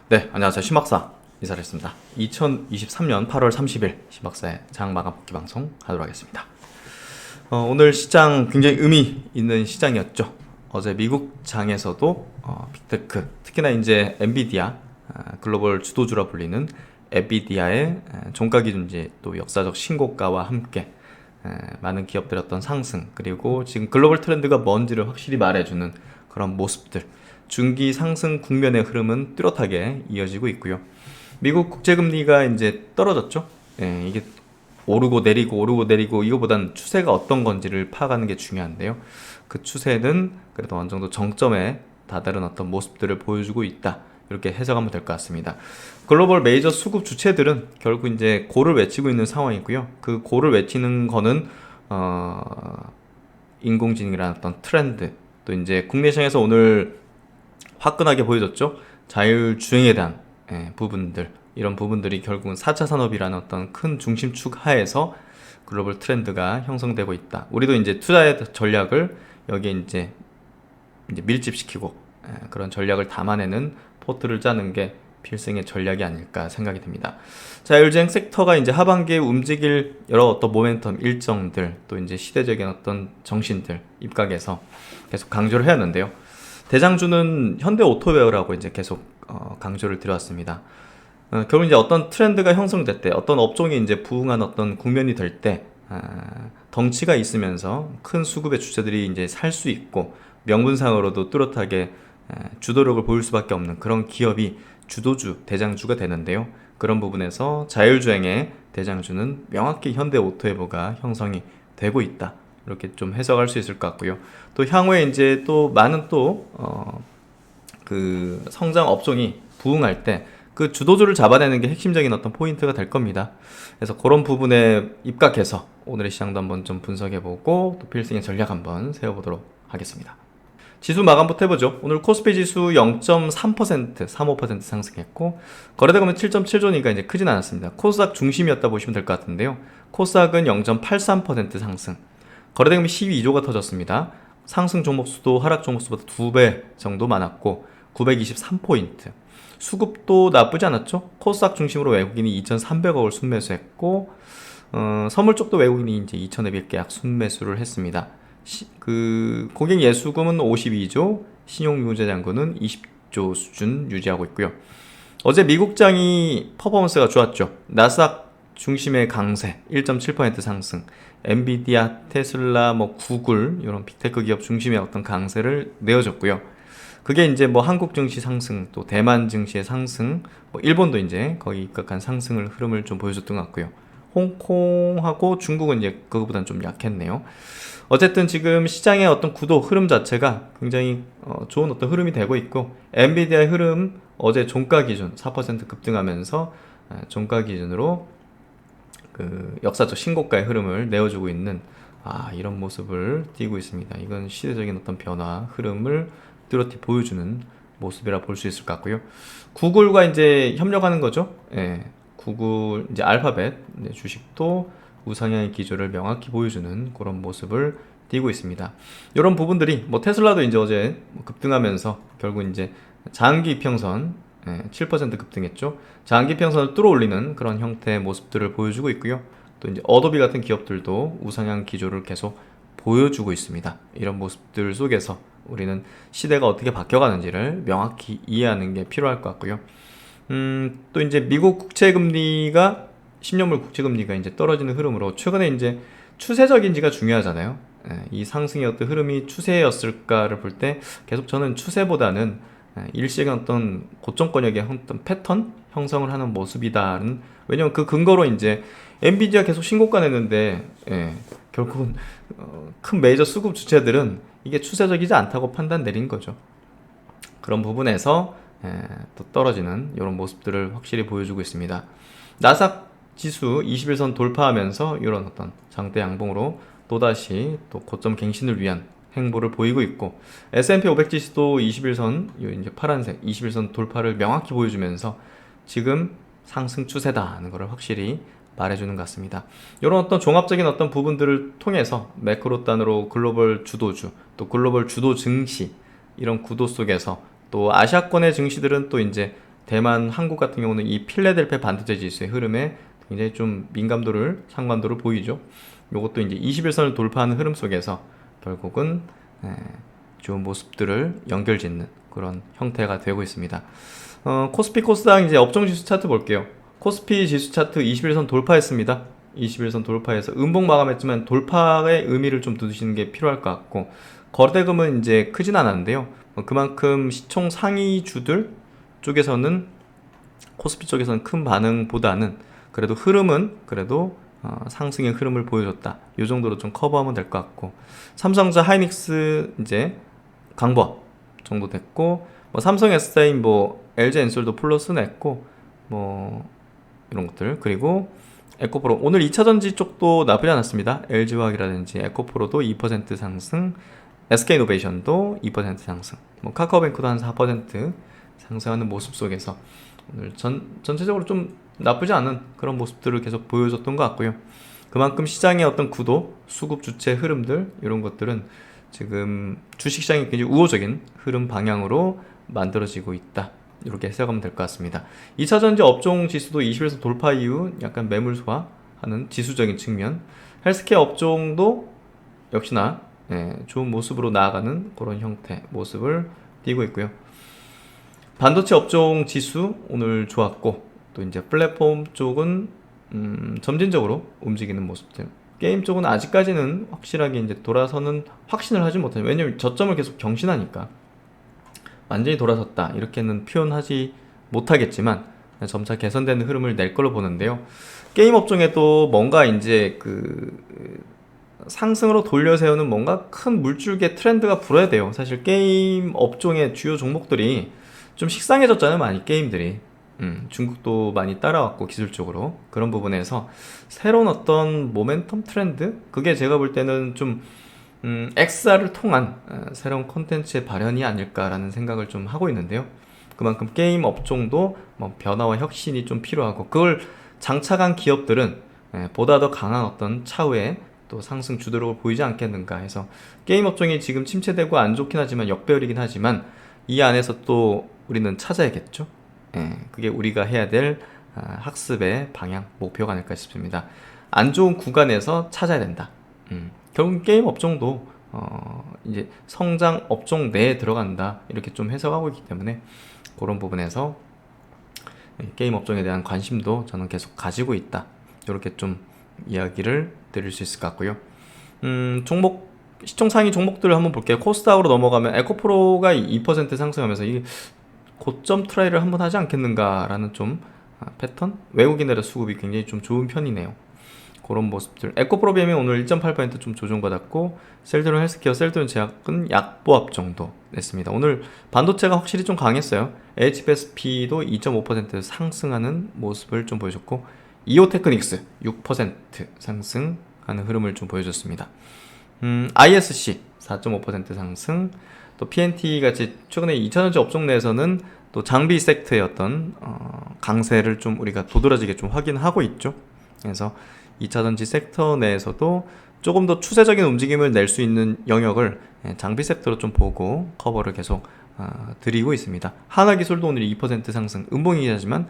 네, 안녕하세요. 신박사 인사를 했습니다. 2023년 8월 30일 신박사의 장마감 복귀 방송 하도록 하겠습니다. 오늘 시장 굉장히 의미 있는 시장이었죠. 어제 미국 장에서도 빅테크, 특히나 이제 엔비디아, 글로벌 주도주라 불리는 엔비디아의 종가 기준지 또 역사적 신고가와 함께 많은 기업들의 어떤 상승, 그리고 지금 글로벌 트렌드가 뭔지를 확실히 말해주는 그런 모습들, 중기 상승 국면의 흐름은 뚜렷하게 이어지고 있고요. 미국 국제금리가 이제 떨어졌죠. 이게 오르고 내리고 이거보단 추세가 어떤 건지를 파악하는 게 중요한데요. 그 추세는 그래도 어느 정도 정점에 다다른 어떤 모습들을 보여주고 있다. 이렇게 해석하면 될 것 같습니다. 글로벌 메이저 수급 주체들은 결국 이제 고를 외치고 있는 상황이고요. 그 고를 외치는 거는 인공지능이라는 어떤 트렌드, 또 이제 국내 시장에서 오늘 화끈하게 보여줬죠. 자율주행에 대한 부분들, 이런 부분들이 결국은 4차 산업이라는 어떤 큰 중심축 하에서 글로벌 트렌드가 형성되고 있다. 우리도 이제 투자의 전략을 여기에 이제 밀집시키고 그런 전략을 담아내는 포트를 짜는 게 필승의 전략이 아닐까 생각이 듭니다. 자율주행 섹터가 이제 하반기에 움직일 여러 어떤 모멘텀 일정들, 또 이제 시대적인 어떤 정신들 입각해서 계속 강조를 해왔는데요. 대장주는 현대오토웨어라고 이제 계속 강조를 드려왔습니다. 결국 이제 어떤 트렌드가 형성될 때, 어떤 업종이 이제 부흥한 어떤 국면이 될 때, 덩치가 있으면서 큰 수급의 주체들이 이제 살 수 있고 명분상으로도 뚜렷하게 주도력을 보일 수밖에 없는 그런 기업이 주도주, 대장주가 되는데요. 그런 부분에서 자율주행의 대장주는 명확히 현대오토웨어가 형성이 되고 있다. 이렇게 좀 해석할 수 있을 것 같고요. 또 향후에 이제 또 많은 그 성장 업종이 부흥할 때 그 주도주를 잡아내는 게 핵심적인 어떤 포인트가 될 겁니다. 그래서 그런 부분에 입각해서 오늘의 시장도 한번 좀 분석해보고 또 필승의 전략 한번 세워보도록 하겠습니다. 지수 마감부터 해보죠. 오늘 코스피 지수 0.3%, 35% 상승했고 거래대금은 7.7조니까 이제 크진 않았습니다. 코스닥 중심이었다 보시면 될 것 같은데요. 코스닥은 0.83% 상승. 거래대금이 12조가 터졌습니다. 상승 종목 수도 하락 종목 수보다 2배 정도 많았고 923포인트. 수급도 나쁘지 않았죠. 코스닥 중심으로 외국인이 2,300억을 순매수했고 선물 쪽도 외국인이 이제 2,200개 약 순매수를 했습니다. 그 고객 예수금은 52조, 신용유제 잔고는 20조 수준 유지하고 있고요. 어제 미국장이 퍼포먼스가 좋았죠. 나스닥 중심의 강세 1.7% 상승, 엔비디아, 테슬라, 구글 이런 빅테크 기업 중심의 어떤 강세를 내어줬고요. 그게 이제 한국 증시 상승, 또 대만 증시의 상승, 일본도 이제 거기 입각한 상승을 흐름을 좀 보여줬던 것 같고요. 홍콩하고 중국은 이제 그거보다는 좀 약했네요. 어쨌든 지금 시장의 어떤 구도, 흐름 자체가 굉장히 좋은 어떤 흐름이 되고 있고, 엔비디아의 흐름 어제 종가 기준 4% 급등하면서 종가 기준으로 그 역사적 신고가의 흐름을 내어주고 있는 이런 모습을 띄고 있습니다. 이건 시대적인 어떤 변화, 흐름을 뚜렷이 보여주는 모습이라 볼 수 있을 것 같고요. 구글과 이제 협력하는 거죠. 구글 이제 알파벳 주식도 우상향의 기조를 명확히 보여주는 그런 모습을 띄고 있습니다. 이런 부분들이 테슬라도 이제 어제 급등하면서 결국 이제 장기 이평선 7% 급등했죠. 장기 이평선을 뚫어 올리는 그런 형태의 모습들을 보여주고 있고요. 또 이제 어도비 같은 기업들도 우상향 기조를 계속 보여주고 있습니다. 이런 모습들 속에서 우리는 시대가 어떻게 바뀌어가는지를 명확히 이해하는 게 필요할 것 같고요. 또 이제 미국 국채금리가 10년물 국채금리가 이제 떨어지는 흐름으로 최근에 이제 추세적인지가 중요하잖아요. 이 상승의 어떤 흐름이 추세였을까를 볼 때 계속 저는 추세보다는 일시간 어떤 고점권역의 어떤 패턴 형성을 하는 모습이다는, 왜냐면 그 근거로 이제 엔비디아 계속 신고가 냈는데 결국은 큰 메이저 수급 주체들은 이게 추세적이지 않다고 판단 내린 거죠. 그런 부분에서 또 떨어지는 이런 모습들을 확실히 보여주고 있습니다. 나스닥 지수 21선 돌파하면서 이런 어떤 장대 양봉으로 또다시 또 고점 갱신을 위한 행보를 보이고 있고, S&P 500 지수도 21선, 이제 파란색 21선 돌파를 명확히 보여주면서 지금 상승 추세다는 것을 확실히 말해주는 것 같습니다. 이런 어떤 종합적인 어떤 부분들을 통해서 매크로 단으로 글로벌 주도주, 또 글로벌 주도 증시, 이런 구도 속에서 또 아시아권의 증시들은 또 이제 대만, 한국 같은 경우는 이 필라델피아 반도체 지수의 흐름에 굉장히 좀 상관도를 보이죠. 이것도 이제 21선을 돌파하는 흐름 속에서 결국은 좋은 모습들을 연결짓는 그런 형태가 되고 있습니다. 코스피 코스닥 이제 업종 지수 차트 볼게요. 코스피 지수 차트 21선 돌파했습니다. 21선 돌파해서 음봉 마감했지만 돌파의 의미를 좀 두시는 게 필요할 것 같고, 거래대금은 이제 크진 않았는데요. 그만큼 시총 상위주들 쪽에서는, 코스피 쪽에서는 큰 반응보다는 그래도 흐름은 상승의 흐름을 보여줬다. 이 정도로 좀 커버하면 될 것 같고, 삼성전자, 하이닉스 이제 강보 정도 됐고, 삼성 S사인, LG 엔솔도 플러스 냈고, 이런 것들. 그리고 에코프로, 오늘 2차전지 쪽도 나쁘지 않았습니다. LG화학이라든지 에코프로도 2% 상승, SK이노베이션도 2% 상승, 카카오뱅크도 한 4% 상승하는 모습 속에서 오늘 전체적으로 좀 나쁘지 않은 그런 모습들을 계속 보여줬던 것 같고요. 그만큼 시장의 어떤 구도, 수급 주체 흐름들, 이런 것들은 지금 주식시장이 굉장히 우호적인 흐름 방향으로 만들어지고 있다. 이렇게 해석하면 될 것 같습니다. 2차전지 업종 지수도 21선 돌파 이후 약간 매물 소화하는 지수적인 측면, 헬스케어 업종도 역시나 좋은 모습으로 나아가는 그런 형태, 모습을 띄고 있고요. 반도체 업종 지수 오늘 좋았고, 또 이제 플랫폼 쪽은 점진적으로 움직이는 모습들. 게임 쪽은 아직까지는 확실하게 이제 돌아서는 확신을 하지 못해요. 왜냐면 저점을 계속 경신하니까. 완전히 돌아섰다 이렇게는 표현하지 못하겠지만 점차 개선되는 흐름을 낼 걸로 보는데요. 게임 업종에도 뭔가 이제 상승으로 돌려 세우는 뭔가 큰 물줄기의 트렌드가 불어야 돼요. 사실 게임 업종의 주요 종목들이 좀 식상해졌잖아요. 많이 게임들이. 중국도 많이 따라왔고, 기술적으로 그런 부분에서 새로운 어떤 모멘텀 트렌드, 그게 제가 볼 때는 좀 XR을 통한 새로운 콘텐츠의 발현이 아닐까라는 생각을 좀 하고 있는데요. 그만큼 게임 업종도 변화와 혁신이 좀 필요하고, 그걸 장착한 기업들은 보다 더 강한 어떤 차후에 또 상승 주도력을 보이지 않겠는가 해서, 게임 업종이 지금 침체되고 안 좋긴 하지만, 역배열이긴 하지만 이 안에서 또 우리는 찾아야겠죠. 그게 우리가 해야 될 학습의 방향, 목표가 아닐까 싶습니다. 안 좋은 구간에서 찾아야 된다. 결국 게임 업종도 이제 성장 업종 내에 들어간다, 이렇게 좀 해석하고 있기 때문에 그런 부분에서 게임 업종에 대한 관심도 저는 계속 가지고 있다, 이렇게 좀 이야기를 드릴 수 있을 것 같고요. 시총 상위 종목들을 한번 볼게요. 코스닥으로 넘어가면 에코프로가 2% 상승하면서 이 고점 트라이를 한번 하지 않겠는가라는 좀 패턴? 외국인들의 수급이 굉장히 좀 좋은 편이네요. 그런 모습들. 에코프로 비엠이 오늘 1.8% 좀 조정받았고, 셀트론 헬스케어, 셀트론 제약은 약보합 정도 냈습니다. 오늘 반도체가 확실히 좀 강했어요. HBSP도 2.5% 상승하는 모습을 좀 보여줬고, 이오테크닉스 6% 상승하는 흐름을 좀 보여줬습니다. ISC 4.5% 상승, 또 PNT 같이 최근에 2차전지 업종 내에서는 또 장비 섹터의 어떤 강세를 좀 우리가 도드라지게 좀 확인하고 있죠. 그래서 2차전지 섹터 내에서도 조금 더 추세적인 움직임을 낼 수 있는 영역을 장비 섹터로 좀 보고 커버를 계속 드리고 있습니다. 하나기술도 오늘 2% 상승, 음봉이긴 하지만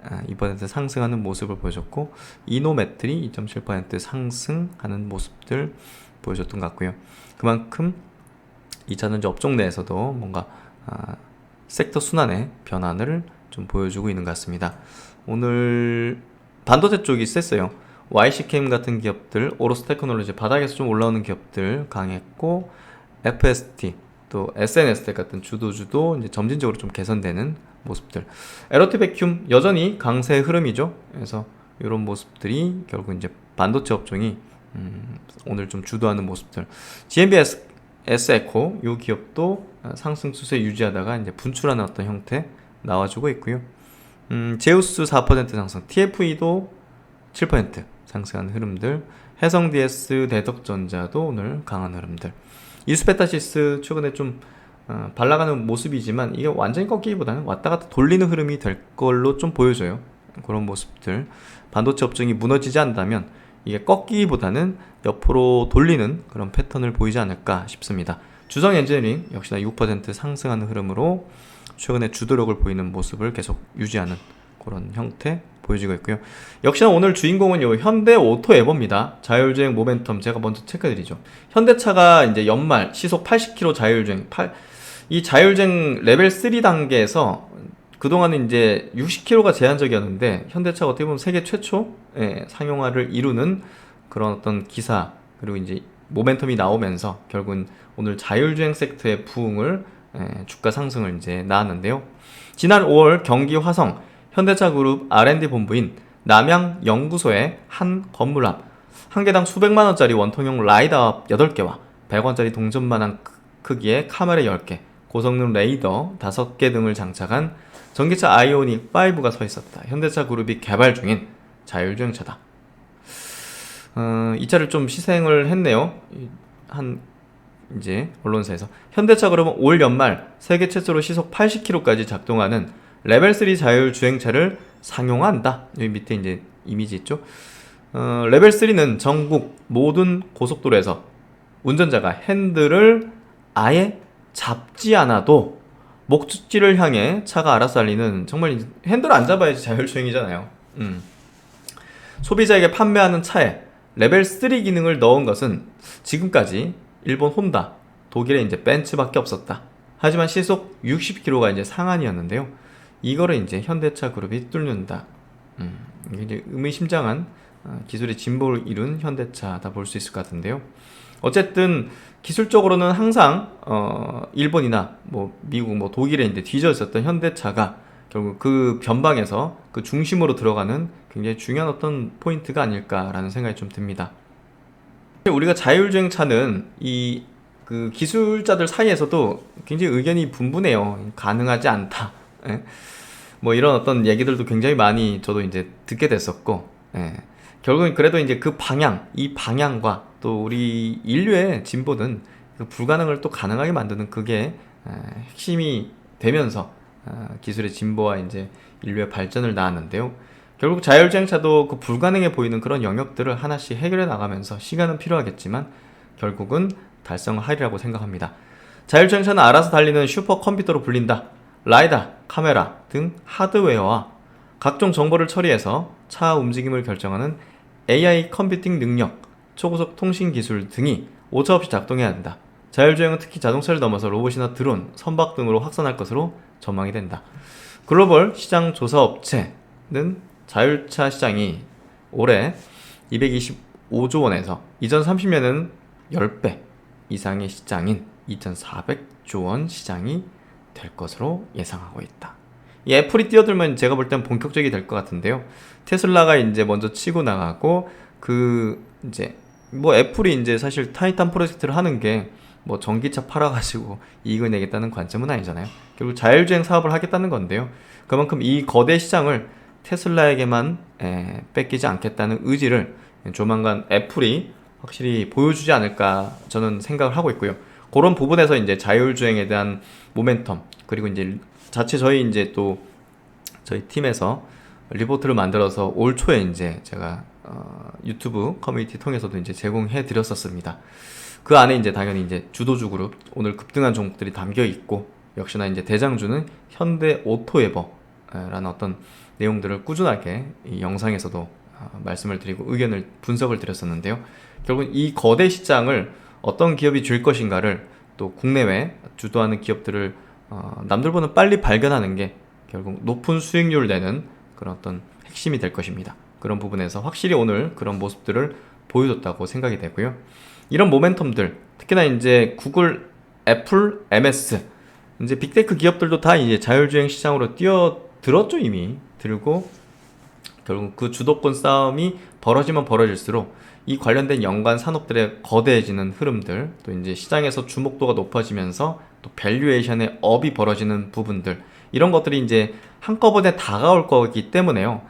2% 상승하는 모습을 보여줬고, 이노메트리 2.7% 상승하는 모습들 보여줬던 것 같고요. 그만큼 2차전지 업종 내에서도 뭔가 섹터 순환의 변화를 좀 보여주고 있는 것 같습니다. 오늘 반도체 쪽이 셌어요. YC캠 같은 기업들, 오로스 테크놀로지 바닥에서 좀 올라오는 기업들 강했고, FST 또 SNS텍 같은 주도주도 이제 점진적으로 좀 개선되는 모습들. 에러티 베큐움 여전히 강세 흐름이죠. 그래서 이런 모습들이 결국 이제 반도체 업종이 오늘 좀 주도하는 모습들. GMBS S에코 이 기업도 상승 추세 유지하다가 이제 분출하는 어떤 형태 나와주고 있고요. 제우스 4% 상승, TFE도 7% 상승하는 흐름들, 해성 DS, 대덕전자도 오늘 강한 흐름들. 이스페타시스 최근에 좀 발라가는 모습이지만 이게 완전히 꺾이기보다는 왔다 갔다 돌리는 흐름이 될 걸로 좀 보여져요. 그런 모습들. 반도체 업종이 무너지지 않는다면 이게 꺾기보다는 옆으로 돌리는 그런 패턴을 보이지 않을까 싶습니다. 주성 엔지니어링 역시나 6% 상승하는 흐름으로 최근에 주도력을 보이는 모습을 계속 유지하는 그런 형태 보여지고 있고요. 역시나 오늘 주인공은 요 현대 오토 에버입니다. 자율주행 모멘텀 제가 먼저 체크드리죠. 현대차가 이제 연말 시속 80km 자율주행, 이 자율주행 레벨 3 단계에서 그동안은 이제 60km가 제한적이었는데 현대차가 어떻게 보면 세계 최초 상용화를 이루는 그런 어떤 기사 그리고 이제 모멘텀이 나오면서 결국은 오늘 자율주행 섹터의 부흥을 주가 상승을 이제 낳았는데요. 지난 5월 경기 화성 현대차 그룹 R&D 본부인 남양 연구소의 한 건물 앞 한 개당 수백만 원짜리 원통형 라이더 8개와 100원짜리 동전만한 크기의 카메라 10개, 고성능 레이더 5개 등을 장착한 전기차 아이오닉 5가 서 있었다. 현대차 그룹이 개발 중인 자율주행차다. 이 차를 좀 시승을 했네요. 이제 언론사에서 현대차 그룹은 올 연말 세계 최초로 시속 80km까지 작동하는 레벨 3 자율주행차를 상용화한다. 여기 밑에 이제 이미지 있죠. 레벨 3는 전국 모든 고속도로에서 운전자가 핸들을 아예 잡지 않아도 목적지를 향해 차가 알아서 달리는, 정말 핸들 안 잡아야지 자율주행이잖아요. 소비자에게 판매하는 차에 레벨 3 기능을 넣은 것은 지금까지 일본 혼다, 독일의 이제 벤츠밖에 없었다. 하지만 시속 60km가 이제 상한이었는데요. 이거를 이제 현대차 그룹이 뚫는다. 이게 이제 의미심장한 기술의 진보를 이룬 현대차다 볼 수 있을 것 같은데요. 어쨌든 기술적으로는 항상 일본이나 뭐 미국, 뭐 독일에 이제 뒤져 있었던 현대차가 결국 그 변방에서 그 중심으로 들어가는 굉장히 중요한 어떤 포인트가 아닐까라는 생각이 좀 듭니다. 우리가 자율주행차는 이 그 기술자들 사이에서도 굉장히 의견이 분분해요. 가능하지 않다. 뭐 이런 어떤 얘기들도 굉장히 많이 저도 이제 듣게 됐었고, 결국은 그래도 이제 그 방향, 이 방향과 또 우리 인류의 진보는 그 불가능을 또 가능하게 만드는 그게 핵심이 되면서 기술의 진보와 이제 인류의 발전을 낳았는데요. 결국 자율주행차도 그 불가능해 보이는 그런 영역들을 하나씩 해결해 나가면서 시간은 필요하겠지만 결국은 달성하리라고 생각합니다. 자율주행차는 알아서 달리는 슈퍼컴퓨터로 불린다. 라이다, 카메라 등 하드웨어와 각종 정보를 처리해서 차 움직임을 결정하는 AI 컴퓨팅 능력, 초고속 통신 기술 등이 오차없이 작동해야 한다. 자율주행은 특히 자동차를 넘어서 로봇이나 드론, 선박 등으로 확산할 것으로 전망이 된다. 글로벌 시장 조사 업체는 자율차 시장이 올해 225조 원에서 2030년에는 10배 이상의 시장인 2,400조 원 시장이 될 것으로 예상하고 있다. 이 애플이 뛰어들면 제가 볼 땐 본격적이 될 것 같은데요. 테슬라가 이제 먼저 치고 나가고, 이제 뭐 애플이 이제 사실 타이탄 프로젝트를 하는 게 뭐 전기차 팔아가지고 이익을 내겠다는 관점은 아니잖아요. 결국 자율주행 사업을 하겠다는 건데요. 그만큼 이 거대 시장을 테슬라에게만 뺏기지 않겠다는 의지를 조만간 애플이 확실히 보여주지 않을까 저는 생각을 하고 있고요. 그런 부분에서 이제 자율주행에 대한 모멘텀, 그리고 이제 자체 저희 팀에서 리포트를 만들어서 올 초에 이제 제가 유튜브 커뮤니티 통해서도 이제 제공해 드렸었습니다. 그 안에 이제 당연히 이제 주도주 그룹 오늘 급등한 종목들이 담겨 있고, 역시나 이제 대장주는 현대 오토에버라는 어떤 내용들을 꾸준하게 이 영상에서도 말씀을 드리고 의견을 분석을 드렸었는데요. 결국 이 거대 시장을 어떤 기업이 줄 것인가를 또 국내외 주도하는 기업들을 남들보다 빨리 발견하는 게 결국 높은 수익률을 내는 그런 어떤 핵심이 될 것입니다. 그런 부분에서 확실히 오늘 그런 모습들을 보여줬다고 생각이 되고요. 이런 모멘텀들, 특히나 이제 구글, 애플, MS, 이제 빅테크 기업들도 다 이제 자율주행 시장으로 뛰어들었죠. 이미 들고, 결국 그 주도권 싸움이 벌어지면 벌어질수록 이 관련된 연관 산업들의 거대해지는 흐름들, 또 이제 시장에서 주목도가 높아지면서 또 밸류에이션의 업이 벌어지는 부분들, 이런 것들이 이제 한꺼번에 다가올 거기 때문에요.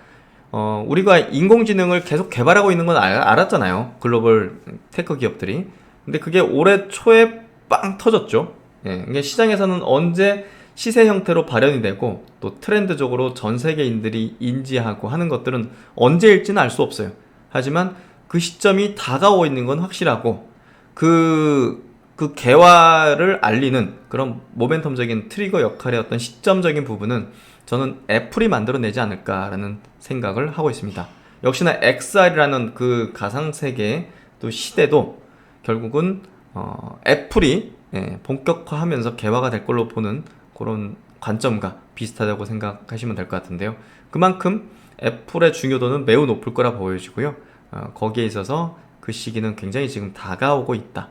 우리가 인공지능을 계속 개발하고 있는 건 알았잖아요. 글로벌 테크 기업들이. 근데 그게 올해 초에 빵 터졌죠. 이게 시장에서는 언제 시세 형태로 발현이 되고 또 트렌드적으로 전 세계인들이 인지하고 하는 것들은 언제일지는 알 수 없어요. 하지만 그 시점이 다가오고 있는 건 확실하고, 그 그 개화를 알리는 그런 모멘텀적인 트리거 역할의 어떤 시점적인 부분은 저는 애플이 만들어내지 않을까라는 생각을 하고 있습니다. 역시나 XR이라는 그 가상세계 또 시대도 결국은 애플이 본격화하면서 개화가 될 걸로 보는 그런 관점과 비슷하다고 생각하시면 될 것 같은데요. 그만큼 애플의 중요도는 매우 높을 거라 보여지고요. 거기에 있어서 그 시기는 굉장히 지금 다가오고 있다.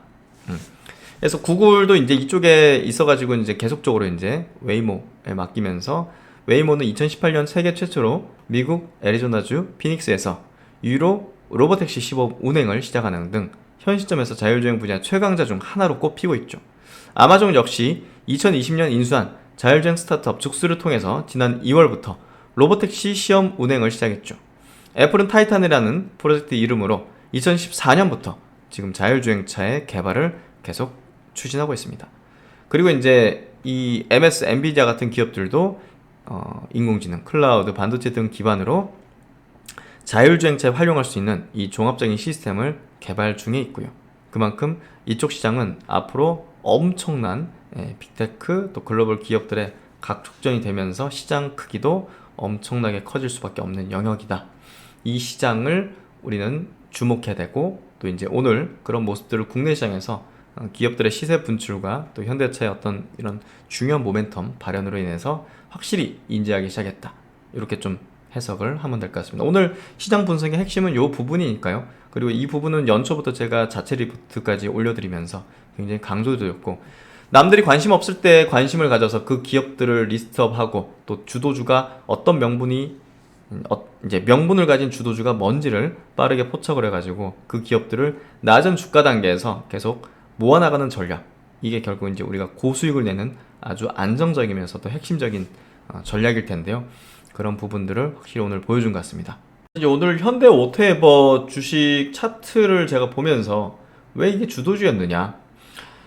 그래서 구글도 이제 이쪽에 있어가지고 이제 계속적으로 이제 웨이모에 맡기면서 웨이모는 2018년 세계 최초로 미국 애리조나주 피닉스에서 유로 로보택시 시범 운행을 시작하는 등 현 시점에서 자율주행 분야 최강자 중 하나로 꼽히고 있죠. 아마존 역시 2020년 인수한 자율주행 스타트업 죽스를 통해서 지난 2월부터 로보택시 시험 운행을 시작했죠. 애플은 타이탄이라는 프로젝트 이름으로 2014년부터 지금 자율주행차의 개발을 계속 추진하고 있습니다. 그리고 이제 이 MS, 엔비디아 같은 기업들도 인공지능, 클라우드, 반도체 등 기반으로 자율주행차에 활용할 수 있는 이 종합적인 시스템을 개발 중에 있고요. 그만큼 이쪽 시장은 앞으로 엄청난 빅테크 또 글로벌 기업들의 각축전이 되면서 시장 크기도 엄청나게 커질 수밖에 없는 영역이다. 이 시장을 우리는 주목해야 되고 또 이제 오늘 그런 모습들을 국내 시장에서 기업들의 시세 분출과 또 현대차의 어떤 이런 중요한 모멘텀 발현으로 인해서 확실히 인지하기 시작했다. 이렇게 좀 해석을 하면 될 것 같습니다. 오늘 시장 분석의 핵심은 이 부분이니까요. 그리고 이 부분은 연초부터 제가 자체 리포트까지 올려드리면서 굉장히 강조드렸고 남들이 관심 없을 때 관심을 가져서 그 기업들을 리스트업하고 또 주도주가 어떤 이제 명분을 가진 주도주가 뭔지를 빠르게 포착을 해가지고 그 기업들을 낮은 주가 단계에서 계속 모아나가는 전략, 이게 결국 이제 우리가 고수익을 내는 아주 안정적이면서도 핵심적인 전략일 텐데요. 그런 부분들을 확실히 오늘 보여준 것 같습니다. 이제 오늘 현대 오토에버 주식 차트를 제가 보면서 왜 이게 주도주였느냐,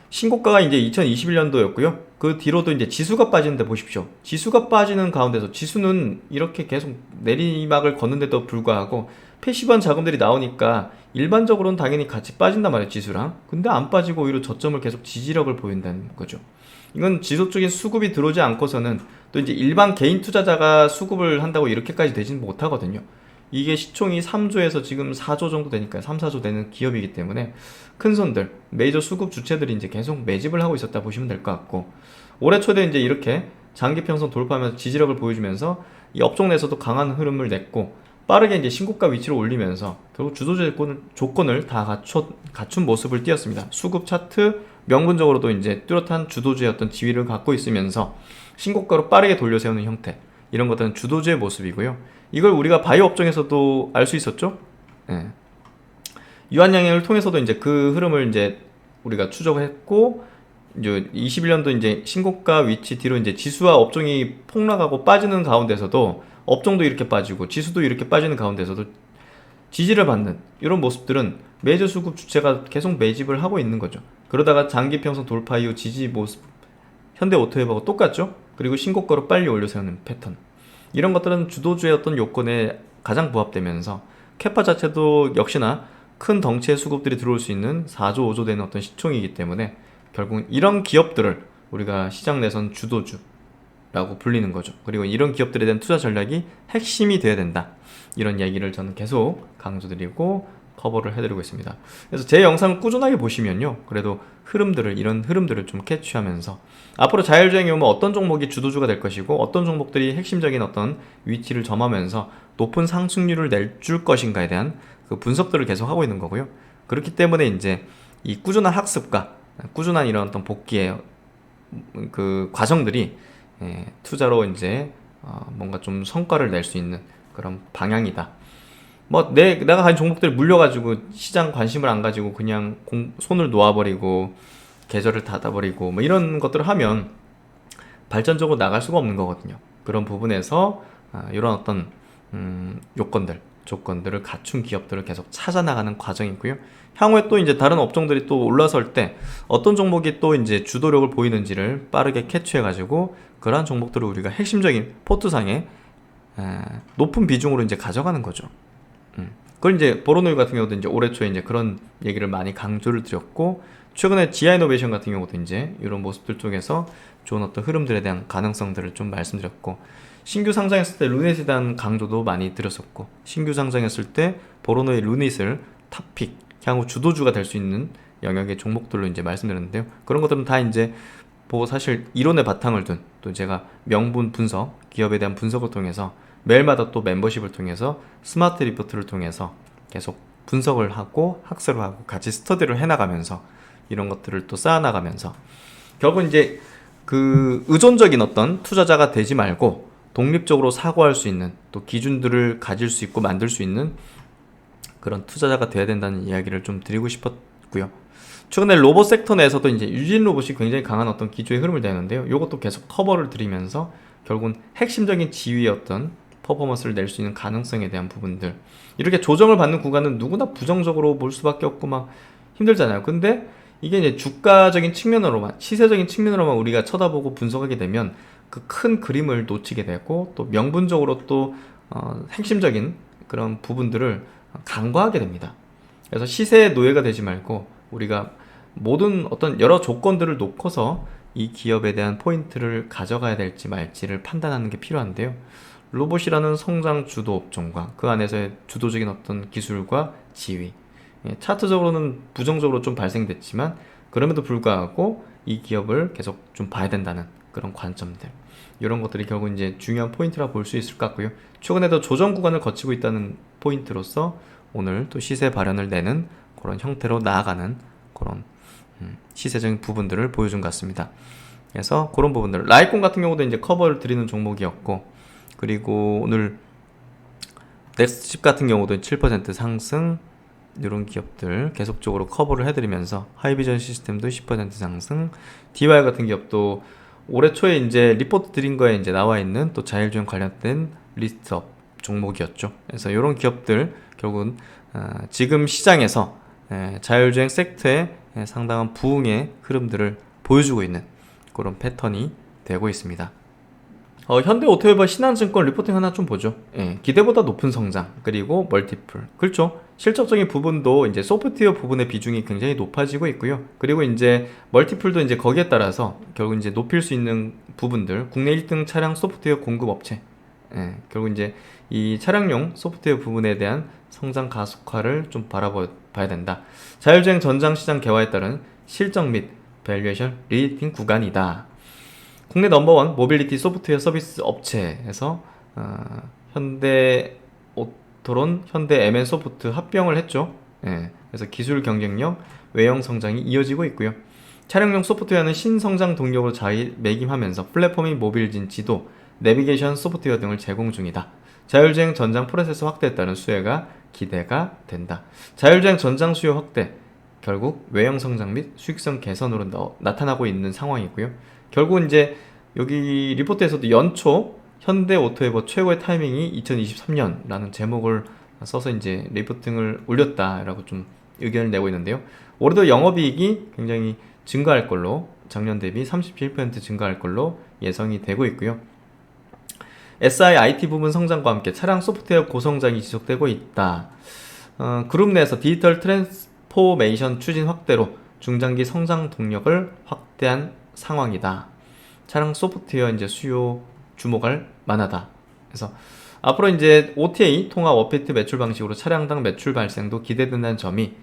신고가가 이제 2021년도였고요. 그 뒤로도 이제 지수가 빠지는데 보십시오. 지수가 빠지는 가운데서 지수는 이렇게 계속 내리막을 걷는데도 불구하고 패시브한 자금들이 나오니까 일반적으로는 당연히 같이 빠진단 말이에요, 지수랑. 근데 안 빠지고 오히려 저점을 계속 지지력을 보인다는 거죠. 이건 지속적인 수급이 들어오지 않고서는 또 이제 일반 개인 투자자가 수급을 한다고 이렇게까지 되지는 못하거든요. 이게 시총이 3조에서 지금 4조 정도 되니까 3, 4조 되는 기업이기 때문에 큰 손들, 메이저 수급 주체들이 이제 계속 매집을 하고 있었다 보시면 될 것 같고, 올해 초에 이제 이렇게 장기 평선 돌파하면서 지지력을 보여주면서 이 업종 내에서도 강한 흐름을 냈고 빠르게 이제 신고가 위치로 올리면서 결국 주도주의 조건을 다 갖춘 모습을 띄었습니다. 수급 차트 명분적으로도 이제 뚜렷한 주도주의 어떤 지위를 갖고 있으면서 신고가로 빠르게 돌려세우는 형태, 이런 것들은 주도주의 모습이고요. 이걸 우리가 바이오 업종에서도 알 수 있었죠. 유한양행을 통해서도 이제 그 흐름을 이제 우리가 추적을 했고, 이제 21년도 이제 신고가 위치 뒤로 이제 지수와 업종이 폭락하고 빠지는 가운데서도 업종도 이렇게 빠지고 지수도 이렇게 빠지는 가운데서도 지지를 받는 이런 모습들은 메이저 수급 주체가 계속 매집을 하고 있는 거죠. 그러다가 장기 평선 돌파 이후 지지 모습 현대 오토앱하고 똑같죠. 그리고 신고가로 빨리 올려세우는 패턴, 이런 것들은 주도주의 어떤 요건에 가장 부합되면서 캐파 자체도 역시나 큰 덩치의 수급들이 들어올 수 있는 4조 5조 되는 어떤 시총이기 때문에 결국은 이런 기업들을 우리가 시장 내선 주도주라고 불리는 거죠. 그리고 이런 기업들에 대한 투자 전략이 핵심이 되어야 된다, 이런 얘기를 저는 계속 강조드리고 커버를 해드리고 있습니다. 그래서 제 영상을 꾸준하게 보시면요, 그래도 이런 흐름들을 좀 캐치하면서 앞으로 자율주행이 오면 어떤 종목이 주도주가 될 것이고 어떤 종목들이 핵심적인 어떤 위치를 점하면서 높은 상승률을 내줄 것인가에 대한 그 분석들을 계속 하고 있는 거고요. 그렇기 때문에 이제 이 꾸준한 학습과 꾸준한 이런 어떤 복귀의 그 과정들이 투자로 이제 뭔가 좀 성과를 낼 수 있는 그런 방향이다. 뭐 내가 가진 종목들 물려가지고 시장 관심을 안 가지고 그냥 손을 놓아버리고 계절을 닫아버리고 뭐 이런 것들을 하면 발전적으로 나갈 수가 없는 거거든요. 그런 부분에서 이런 어떤 조건들을 갖춘 기업들을 계속 찾아나가는 과정이고요. 향후에 또 이제 다른 업종들이 또 올라설 때 어떤 종목이 또 이제 주도력을 보이는지를 빠르게 캐치해가지고 그러한 종목들을 우리가 핵심적인 포트상에 높은 비중으로 이제 가져가는 거죠. 그걸 이제 보로노이 같은 경우도 이제 올해 초에 이제 그런 얘기를 많이 강조를 드렸고, 최근에 지아 이노베이션 같은 경우도 이제 이런 모습들 쪽에서 좋은 어떤 흐름들에 대한 가능성들을 좀 말씀드렸고, 신규 상장했을 때 루닛에 대한 강조도 많이 드렸었고, 신규 상장했을 때 보로노의 루닛을 탑픽, 향후 주도주가 될 수 있는 영역의 종목들로 이제 말씀드렸는데요. 그런 것들은 다 이제 뭐 사실 이론의 바탕을 둔, 또 제가 명분 분석, 기업에 대한 분석을 통해서 매일마다 또 멤버십을 통해서 스마트 리포트를 통해서 계속 분석을 하고 학습을 하고 같이 스터디를 해나가면서 이런 것들을 또 쌓아나가면서 결국 이제 그 의존적인 어떤 투자자가 되지 말고 독립적으로 사고할 수 있는, 또 기준들을 가질 수 있고 만들 수 있는 그런 투자자가 돼야 된다는 이야기를 좀 드리고 싶었고요. 최근에 로봇 섹터 내에서도 이제 유진 로봇이 굉장히 강한 어떤 기조의 흐름을 내는데요. 이것도 계속 커버를 드리면서 결국은 핵심적인 지위의 어떤 퍼포먼스를 낼 수 있는 가능성에 대한 부분들, 이렇게 조정을 받는 구간은 누구나 부정적으로 볼 수밖에 없고 막 힘들잖아요. 근데 이게 이제 주가적인 측면으로만, 시세적인 측면으로만 우리가 쳐다보고 분석하게 되면 그 큰 그림을 놓치게 되고, 또 명분적으로 또 핵심적인 그런 부분들을 간과하게 됩니다. 그래서 시세의 노예가 되지 말고 우리가 모든 어떤 여러 조건들을 놓고서 이 기업에 대한 포인트를 가져가야 될지 말지를 판단하는 게 필요한데요. 로봇이라는 성장 주도 업종과 그 안에서의 주도적인 어떤 기술과 지위, 차트적으로는 부정적으로 좀 발생됐지만 그럼에도 불구하고 이 기업을 계속 좀 봐야 된다는 그런 관점들, 이런 것들이 결국 이제 중요한 포인트라 볼 수 있을 것 같고요. 최근에도 조정 구간을 거치고 있다는 포인트로서 오늘 또 시세 발현을 내는 그런 형태로 나아가는 그런 시세적인 부분들을 보여준 것 같습니다. 그래서 그런 부분들, 라이콘 같은 경우도 이제 커버를 드리는 종목이었고, 그리고 오늘 넥스트칩 같은 경우도 7% 상승, 이런 기업들 계속적으로 커버를 해드리면서 하이비전 시스템도 10% 상승, DY 같은 기업도 올해 초에 이제 리포트 드린 거에 이제 나와 있는 또 자율주행 관련된 리스트업 종목이었죠. 그래서 이런 기업들 결국은 지금 시장에서 자율주행 섹터에 상당한 부흥의 흐름들을 보여주고 있는 그런 패턴이 되고 있습니다. 현대오토웨버 신한증권 리포팅 하나 좀 보죠. 기대보다 높은 성장, 그리고 멀티플. 그렇죠. 실적적인 부분도 이제 소프트웨어 부분의 비중이 굉장히 높아지고 있고요. 그리고 이제 멀티플도 이제 거기에 따라서 결국 이제 높일 수 있는 부분들, 국내 1등 차량 소프트웨어 공급 업체. 결국 이제 이 차량용 소프트웨어 부분에 대한 성장 가속화를 좀 바라봐야 된다. 자율주행 전장 시장 개화에 따른 실적 및 밸류에이션 리딩 구간이다. 국내 넘버원 모빌리티 소프트웨어 서비스 업체에서 현대오토론, 현대 MN소프트 합병을 했죠. 그래서 기술 경쟁력, 외형 성장이 이어지고 있고요. 차량용 소프트웨어는 신성장 동력으로 자리매김하면서 플랫폼인 모빌진 지도, 내비게이션 소프트웨어 등을 제공 중이다. 자율주행 전장 프로세서 확대에 따른 수혜가 기대가 된다. 자율주행 전장 수요 확대, 결국 외형 성장 및 수익성 개선으로 나타나고 있는 상황이고요. 결국은 이제 여기 리포트에서도 연초 현대오토웨버 최고의 타이밍이 2023년라는 제목을 써서 이제 리포팅을 올렸다라고 좀 의견을 내고 있는데요. 올해도 영업이익이 굉장히 증가할 걸로, 작년 대비 37% 증가할 걸로 예상이 되고 있고요. SI IT 부분 성장과 함께 차량 소프트웨어 고성장이 지속되고 있다. 그룹 내에서 디지털 트랜스포메이션 추진 확대로 중장기 성장 동력을 확대한 상황이다. 차량 소프트웨어 이제 수요 주목할 만하다. 그래서 앞으로 이제 OTA 통합 어페이트 매출 방식으로 차량당 매출 발생도 기대된다는 점이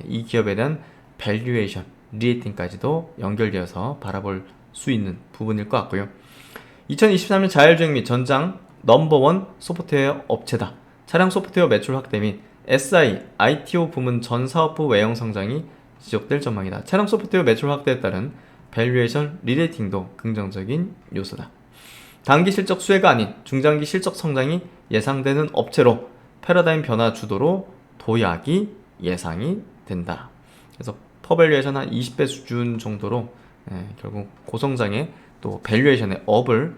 이 기업에 대한 밸류에이션, 리에이팅까지도 연결되어서 바라볼 수 있는 부분일 것 같고요. 2023년 자율주행 및 전장 넘버원 소프트웨어 업체다. 차량 소프트웨어 매출 확대 및 SI, ITO 부문 전 사업부 외형 성장이 지속될 전망이다. 차량 소프트웨어 매출 확대에 따른 밸류에이션 리레이팅도 긍정적인 요소다. 단기 실적 수혜가 아닌 중장기 실적 성장이 예상되는 업체로 패러다임 변화 주도로 도약이 예상이 된다. 그래서 퍼밸류에이션 한 20배 수준 정도로 결국 고성장의 또 밸류에이션의 업을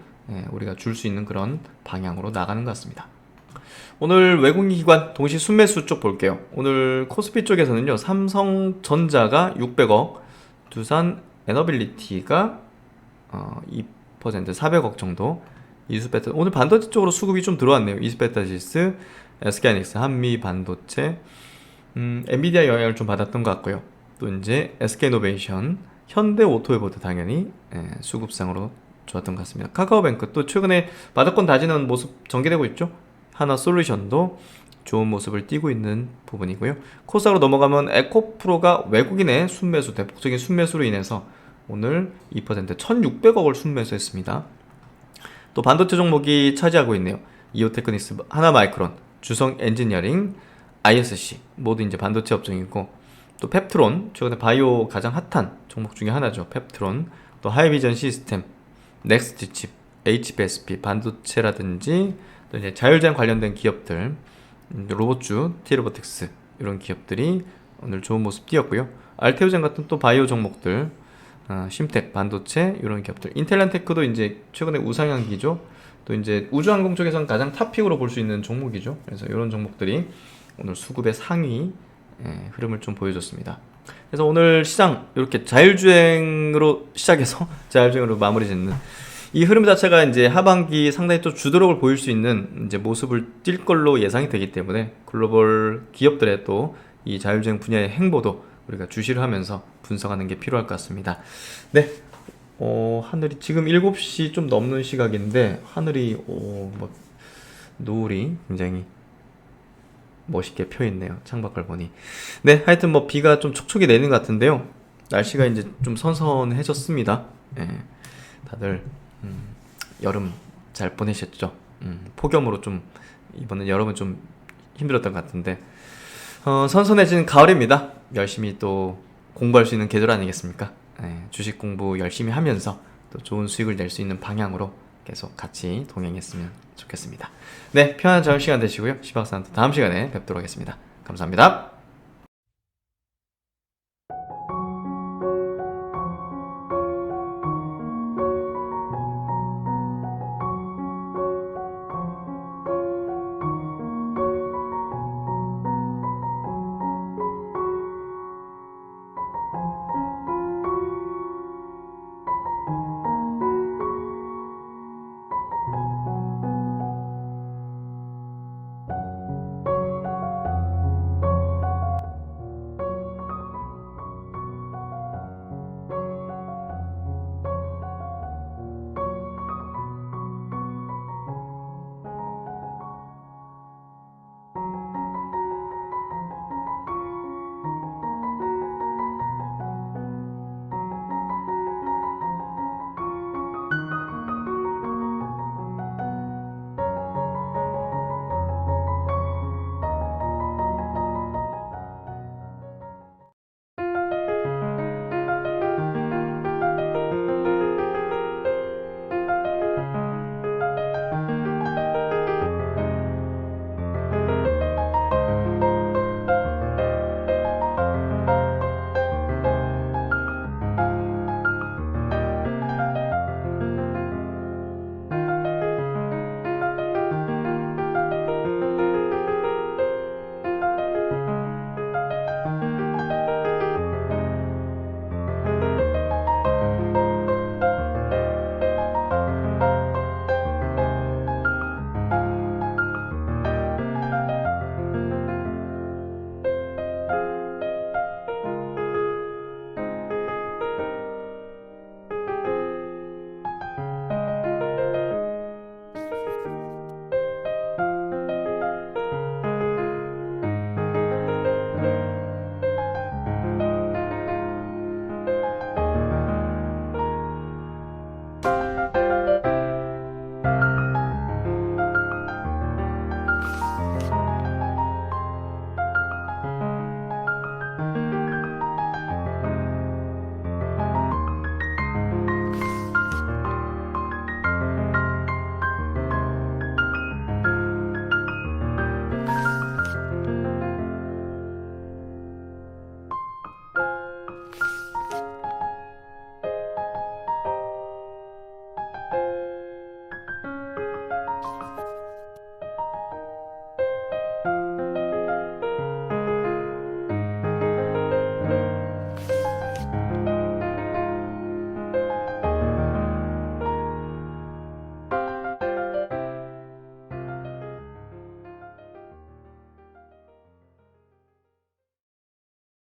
우리가 줄 수 있는 그런 방향으로 나가는 것 같습니다. 오늘 외국인 기관 동시 순매수 쪽 볼게요. 오늘 코스피 쪽에서는요, 삼성전자가 600억, 두산 에너빌리티가 2% 400억 정도, 이수베타, 오늘 반도체 쪽으로 수급이 좀 들어왔네요. 이수베타시스, SK하이닉스, 한미 반도체, 엔비디아 영향을 좀 받았던 것 같고요. 또 이제 SK이노베이션, 현대오토웨버도 당연히 수급상으로 좋았던 것 같습니다. 카카오뱅크 또 최근에 바닥권 다지는 모습 전개되고 있죠. 하나솔루션도 좋은 모습을 띄고 있는 부분이고요. 코스닥으로 넘어가면 에코프로가 외국인의 순매수, 대폭적인 순매수로 인해서 오늘 2% 1600억을 순매수했습니다. 또 반도체 종목이 차지하고 있네요. 이오테크닉스, 하나마이크론, 주성엔지니어링, ISC 모두 이제 반도체 업종이고, 또 펩트론, 최근에 바이오 가장 핫한 종목 중에 하나죠. 펩트론, 또 하이비전 시스템, 넥스트칩, HBSP, 반도체라든지 또 이제 자율주행 관련된 기업들, 로봇주, 티로보틱스 이런 기업들이 오늘 좋은 모습 띄었고요. 알테오젠 같은 또 바이오 종목들, 심텍, 반도체 이런 기업들, 인텔란테크도 이제 최근에 우상향기죠. 또 이제 우주항공 쪽에서는 가장 탑픽으로 볼 수 있는 종목이죠. 그래서 이런 종목들이 오늘 수급의 상위 흐름을 좀 보여줬습니다. 그래서 오늘 시장 이렇게 자율주행으로 시작해서 자율주행으로 마무리 짓는 이 흐름 자체가 이제 하반기 상당히 또 주도력을 보일 수 있는 이제 모습을 띌 걸로 예상이 되기 때문에 글로벌 기업들의 또 이 자율주행 분야의 행보도 우리가 주시를 하면서 분석하는 게 필요할 것 같습니다. 네. 하늘이 지금 7시 좀 넘는 시각인데 하늘이 뭐 노을이 굉장히 멋있게 펴 있네요. 창밖을 보니. 네, 하여튼 뭐 비가 좀 촉촉이 내리는 것 같은데요. 날씨가 이제 좀 선선해졌습니다. 다들 여름 잘 보내셨죠? 폭염으로 좀 이번엔 여름은 좀 힘들었던 것 같은데 선선해진 가을입니다. 열심히 또 공부할 수 있는 계절 아니겠습니까? 주식 공부 열심히 하면서 또 좋은 수익을 낼 수 있는 방향으로 계속 같이 동행했으면 좋겠습니다. 네, 편안한 저녁 시간 되시고요. 시박사는 또 다음 시간에 뵙도록 하겠습니다. 감사합니다.